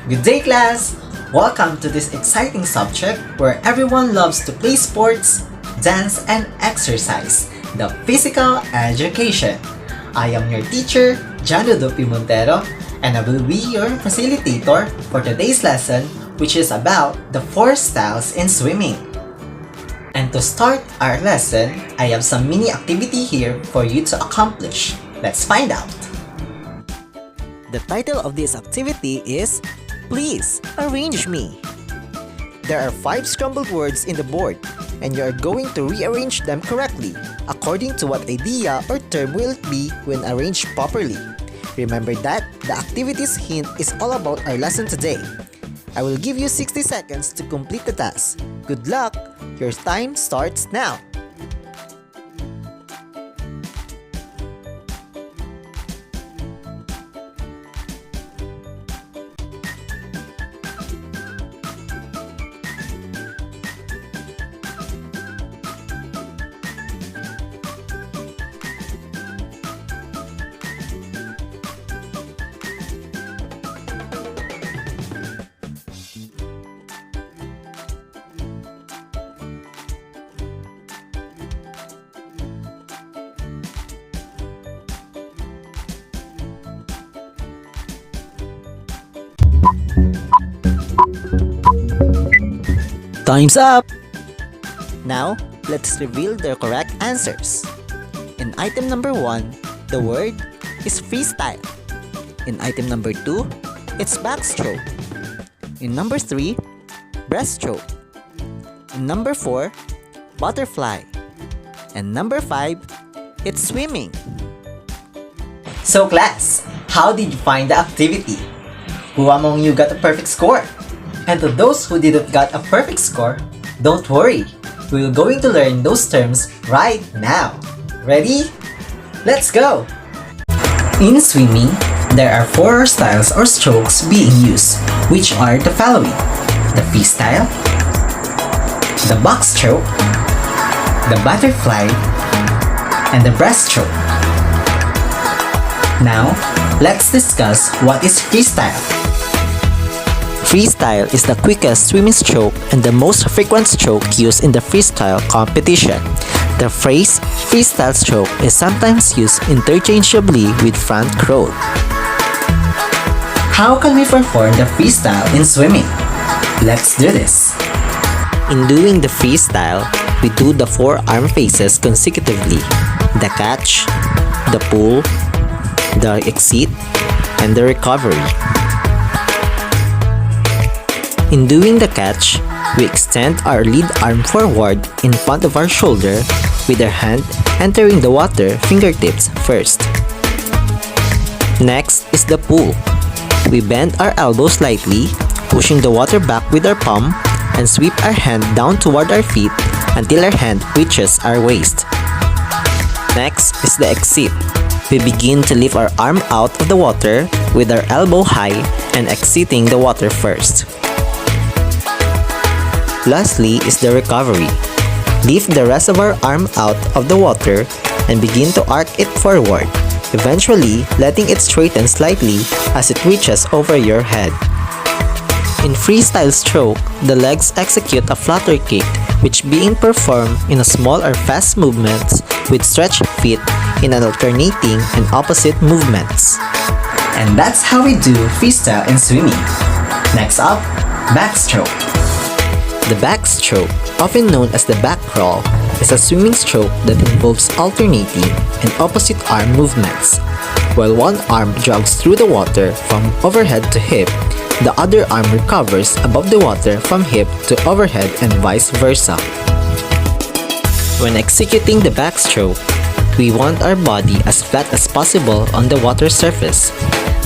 Good day, class! Welcome to this exciting subject where everyone loves to play sports, dance, and exercise, the physical education. I am your teacher, Jano Dupi Montero, and I will be your facilitator for today's lesson, which is about the 4 styles in swimming. And to start our lesson, I have some mini activity here for you to accomplish. Let's find out. The title of this activity is Please Arrange Me. There are 5 scrambled words in the board, and you are going to rearrange them correctly according to what idea or term will it be when arranged properly. Remember that the activity's hint is all about our lesson today. I will give you 60 seconds to complete the task. Good luck! Your time starts now. Time's up! Now, let's reveal the correct answers. In item number 1, the word is freestyle. In item number 2, it's backstroke. In number 3, breaststroke. In number 4, butterfly. And number 5, it's swimming. So class, how did you find the activity? Who among you got a perfect score? And to those who didn't got a perfect score, don't worry. We're going to learn those terms right now. Ready? Let's go! In swimming, there are 4 styles or strokes being used, which are the following: the freestyle, the backstroke, the butterfly, and the breaststroke. Now, let's discuss what is freestyle. Freestyle is the quickest swimming stroke and the most frequent stroke used in the freestyle competition. The phrase freestyle stroke is sometimes used interchangeably with front crawl. How can we perform the freestyle in swimming? Let's do this. In doing the freestyle, we do the 4 arm faces consecutively: the catch, the pull, the exit, and the recovery. In doing the catch, we extend our lead arm forward in front of our shoulder with our hand entering the water fingertips first. Next is the pull. We bend our elbow slightly, pushing the water back with our palm, and sweep our hand down toward our feet until our hand reaches our waist. Next is the exit. We begin to lift our arm out of the water with our elbow high and exiting the water first. Lastly is the recovery. Lift the rest of our arm out of the water and begin to arc it forward, eventually letting it straighten slightly as it reaches over your head. In freestyle stroke, the legs execute a flutter kick, which being performed in a small or fast movements with stretched feet in an alternating and opposite movements. And that's how we do freestyle in swimming. Next up, backstroke. The backstroke, often known as the back crawl, is a swimming stroke that involves alternating and opposite arm movements. While one arm jogs through the water from overhead to hip, the other arm recovers above the water from hip to overhead and vice versa. When executing the backstroke, we want our body as flat as possible on the water surface.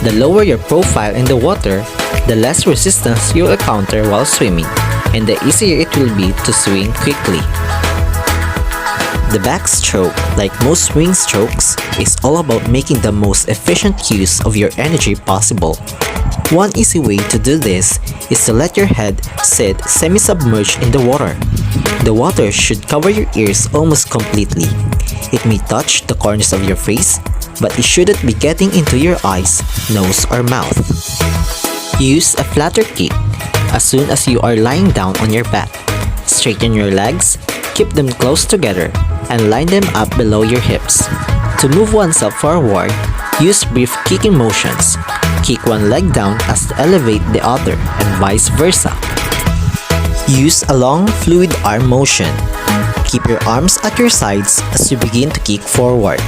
The lower your profile in the water, the less resistance you'll encounter while swimming, and the easier it will be to swim quickly. The backstroke, like most swing strokes, is all about making the most efficient use of your energy possible. One easy way to do this is to let your head sit semi-submerged in the water. The water should cover your ears almost completely. It may touch the corners of your face, but it shouldn't be getting into your eyes, nose, or mouth. Use a flatter kick as soon as you are lying down on your back. Straighten your legs, keep them close together, and line them up below your hips. To move oneself forward, use brief kicking motions. Kick one leg down as to elevate the other, and vice versa. Use a long, fluid arm motion. Keep your arms at your sides as you begin to kick forward.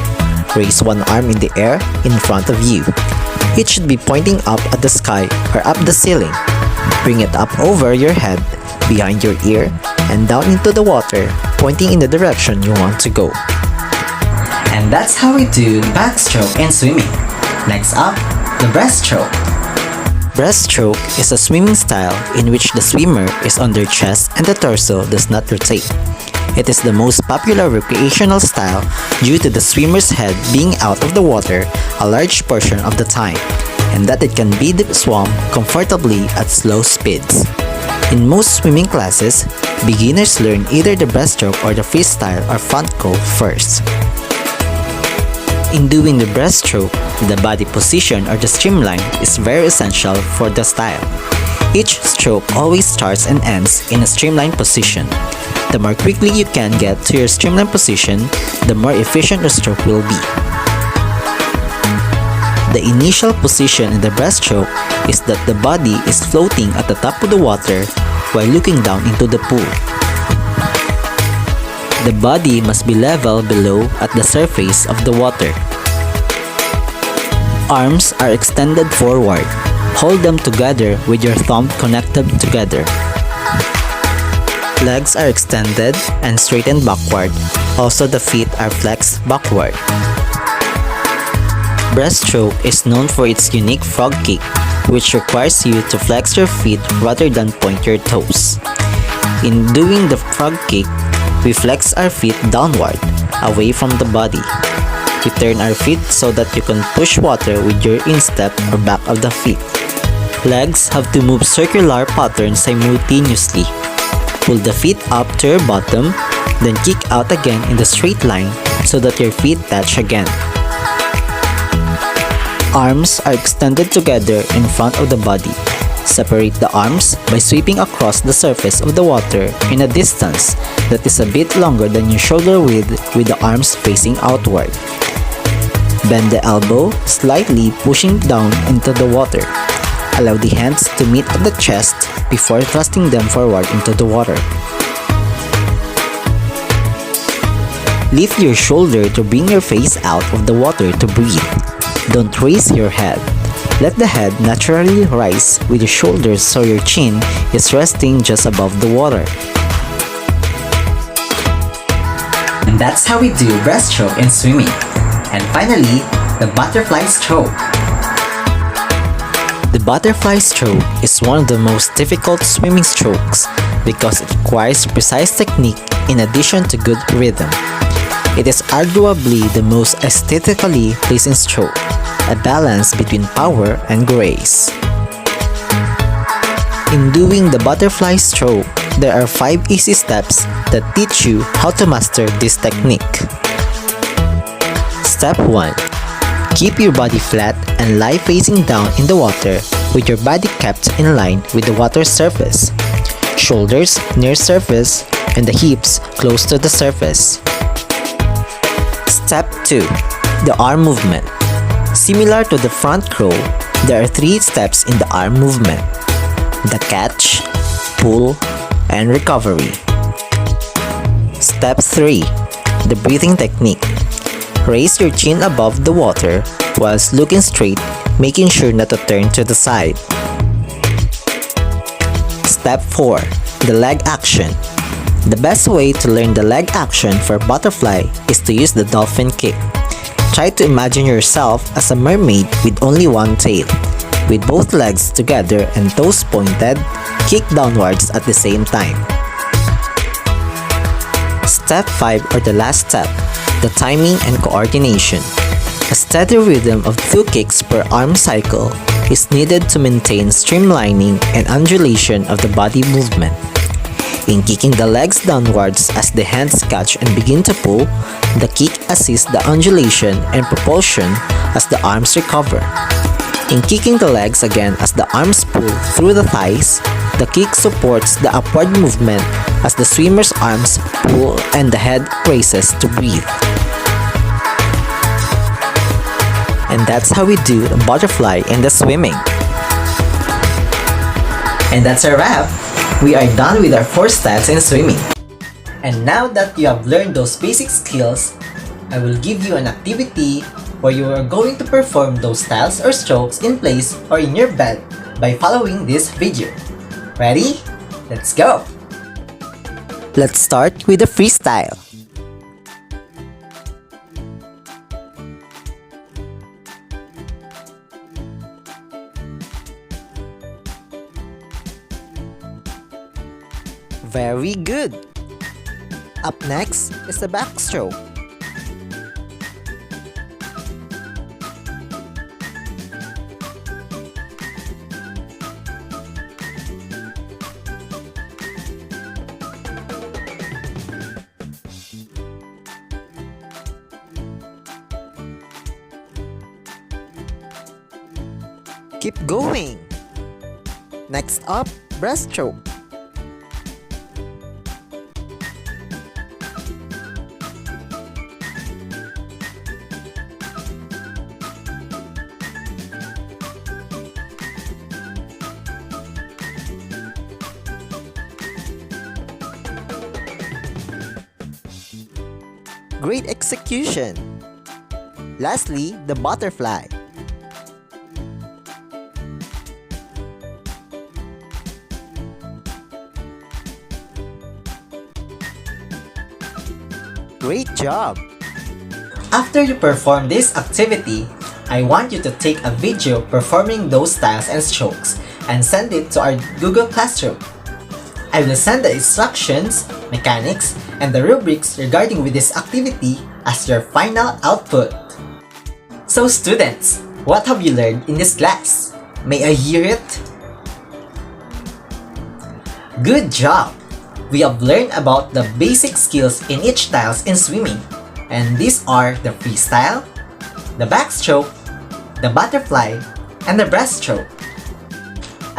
Raise one arm in the air in front of you. It should be pointing up at the sky or up the ceiling. Bring it up over your head, behind your ear, and down into the water, pointing in the direction you want to go. And that's how we do backstroke in swimming. Next up, the breaststroke. Breaststroke is a swimming style in which the swimmer is on their chest and the torso does not rotate. It is the most popular recreational style due to the swimmer's head being out of the water a large portion of the time, and that it can be swum comfortably at slow speeds. In most swimming classes, beginners learn either the breaststroke or the freestyle or front crawl first. In doing the breaststroke, the body position or the streamline is very essential for the style. Each stroke always starts and ends in a streamline position. The more quickly you can get to your streamline position, the more efficient your stroke will be. The initial position in the breaststroke is that the body is floating at the top of the water while looking down into the pool. The body must be level below at the surface of the water. Arms are extended forward. Hold them together with your thumb connected together. Legs are extended and straightened backward. Also, the feet are flexed backward. Breaststroke is known for its unique frog kick, which requires you to flex your feet rather than point your toes. In doing the frog kick, we flex our feet downward, away from the body. We turn our feet so that you can push water with your instep or back of the feet. Legs have to move circular patterns simultaneously. Pull the feet up to your bottom, then kick out again in the straight line so that your feet touch again. Arms are extended together in front of the body. Separate the arms by sweeping across the surface of the water in a distance that is a bit longer than your shoulder width with the arms facing outward. Bend the elbow slightly, pushing down into the water. Allow the hands to meet at the chest before thrusting them forward into the water. Lift your shoulder to bring your face out of the water to breathe. Don't raise your head. Let the head naturally rise with your shoulders so your chin is resting just above the water. And that's how we do breaststroke in swimming. And finally, the butterfly stroke. The butterfly stroke is one of the most difficult swimming strokes because it requires precise technique in addition to good rhythm. It is arguably the most aesthetically pleasing stroke, a balance between power and grace. In doing the butterfly stroke, there are 5 easy steps that teach you how to master this technique. Step 1. Keep your body flat and lie facing down in the water with your body kept in line with the water surface. Shoulders near surface and the hips close to the surface. Step 2. The arm movement. Similar to the front crawl, there are 3 steps in the arm movement: the catch, pull, and recovery. Step 3. The breathing technique. Raise your chin above the water whilst looking straight, making sure not to turn to the side. Step 4. The leg action. The best way to learn the leg action for butterfly is to use the dolphin kick. Try to imagine yourself as a mermaid with only one tail. With both legs together and toes pointed, kick downwards at the same time. Step 5, or the last step, the timing and coordination. A steady rhythm of 2 kicks per arm cycle is needed to maintain streamlining and undulation of the body movement. In kicking the legs downwards as the hands catch and begin to pull, the kick assists the undulation and propulsion as the arms recover. In kicking the legs again as the arms pull through the thighs, the kick supports the upward movement as the swimmer's arms pull and the head raises to breathe. And that's how we do the butterfly in the swimming. And that's a wrap! We are done with our 4 styles in swimming. And now that you have learned those basic skills, I will give you an activity where you are going to perform those styles or strokes in place or in your bed by following this video. Ready? Let's go! Let's start with the freestyle. Very good! Up next is the backstroke. Keep going! Next up, breaststroke. Great execution! Lastly, the butterfly. Great job! After you perform this activity, I want you to take a video performing those styles and strokes and send it to our Google Classroom. I will send the instructions, mechanics, and the rubrics regarding with this activity as your final output. So students, what have you learned in this class? May I hear it? Good job! We have learned about the basic skills in each styles in swimming, and these are the freestyle, the backstroke, the butterfly, and the breaststroke.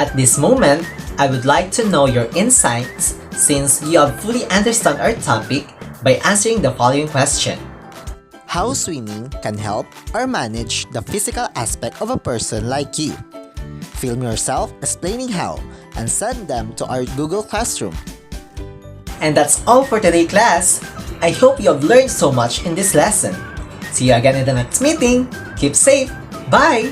At this moment, I would like to know your insights since you have fully understood our topic by answering the following question. How swimming can help or manage the physical aspect of a person like you? Film yourself explaining how and send them to our Google Classroom. And that's all for today, class. I hope you have learned so much in this lesson. See you again in the next meeting. Keep safe. Bye!